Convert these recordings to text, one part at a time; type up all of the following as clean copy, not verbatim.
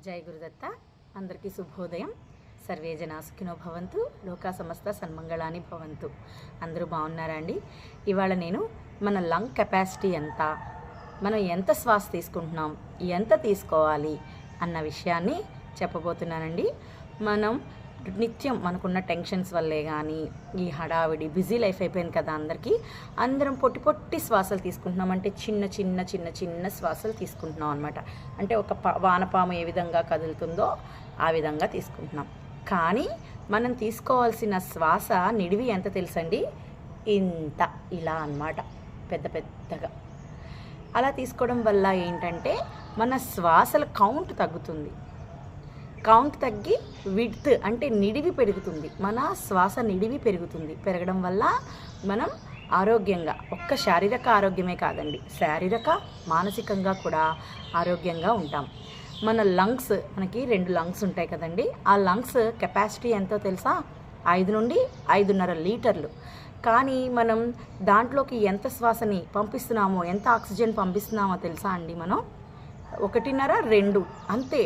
జై గురుదత్త. అందరికీ శుభోదయం. సర్వే జనా సుఖినో భవంతు, లోకా సమస్త సన్మంగళాని భవంతు. అందరూ బాగున్నారా అండి? ఇవాళ నేను మన లంగ్ కెపాసిటీ ఎంత, మనం ఎంత శ్వాస తీసుకుంటున్నాం, ఎంత తీసుకోవాలి అన్న విషయాన్ని చెప్పబోతున్నానండి. మనం నిత్యం మనకున్న టెన్షన్స్ వల్లే కానీ, ఈ హడావిడి బిజీ లైఫ్ అయిపోయింది కదా అందరం పొట్టి పొట్టి శ్వాసలు తీసుకుంటున్నాం. అంటే చిన్న చిన్న చిన్న చిన్న శ్వాసలు తీసుకుంటున్నాం అనమాట. అంటే ఒక వానపాము ఏ విధంగా కదులుతుందో ఆ విధంగా తీసుకుంటున్నాం. కానీ మనం తీసుకోవాల్సిన శ్వాస నిడివి ఎంత తెలుసండి? ఇంత, ఇలా అన్నమాట, పెద్ద పెద్దగా. అలా తీసుకోవడం వల్ల ఏంటంటే మన శ్వాసల కౌంట్ తగ్గుతుంది. కౌంట్ తగ్గి విడ్త్ అంటే నిడివి పెరుగుతుంది. మన శ్వాస నిడివి పెరుగుతుంది. పెరగడం వల్ల మనం ఆరోగ్యంగా, ఒక్క శారీరక ఆరోగ్యమే కాదండి, శారీరక మానసికంగా కూడా ఆరోగ్యంగా ఉంటాం. మన లంగ్స్, మనకి 2 లంగ్స్ ఉంటాయి కదండి. ఆ లంగ్స్ కెపాసిటీ ఎంతో తెలుసా? 5 నుండి 5.5 లీటర్లు. కానీ మనం దాంట్లోకి ఎంత శ్వాసని పంపిస్తున్నామో, ఎంత ఆక్సిజన్ పంపిస్తున్నామో తెలుసా అండి? మనం 1.5, 2 అంతే,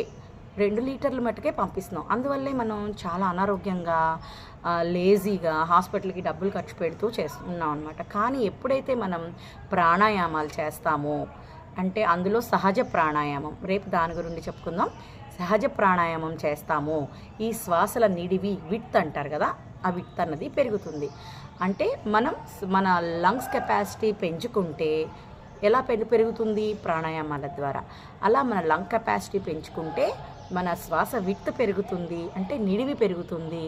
2 లీటర్లు మట్టుకే పంపిస్తున్నాం. అందువల్లే మనం చాలా అనారోగ్యంగా, లేజీగా హాస్పిటల్కి డబ్బులు ఖర్చు పెడుతూ చేస్తున్నాం అనమాట. కానీ ఎప్పుడైతే మనం ప్రాణాయామాలు చేస్తామో, అంటే అందులో సహజ ప్రాణాయామం, రేపు దాని గురించి చెప్పుకుందాం. సహజ ప్రాణాయామం చేస్తామో ఈ శ్వాసల నిడివి, విడ్త్ అంటారు కదా, ఆ విడ్త్ అన్నది పెరుగుతుంది. అంటే మనం మన లంగ్స్ కెపాసిటీ పెంచుకుంటే ఎలా పెరుగుతుంది? ప్రాణాయామాల ద్వారా. అలా మన లంగ్ కెపాసిటీ పెంచుకుంటే మన శ్వాస విడ్త్ పెరుగుతుంది, అంటే నిడివి పెరుగుతుంది.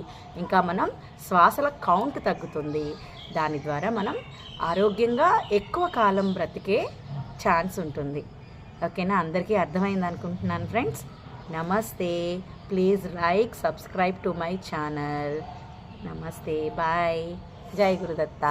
ఇంకా మనం శ్వాసల కౌంట్ తగ్గుతుంది. దాని ద్వారా మనం ఆరోగ్యంగా ఎక్కువ కాలం బ్రతికే ఛాన్స్ ఉంటుంది. ఓకేనా? అందరికీ అర్థమైంది అనుకుంటున్నాను ఫ్రెండ్స్. నమస్తే. Please like, subscribe to my channel. నమస్తే, బాయ్. జై గురుదత్త.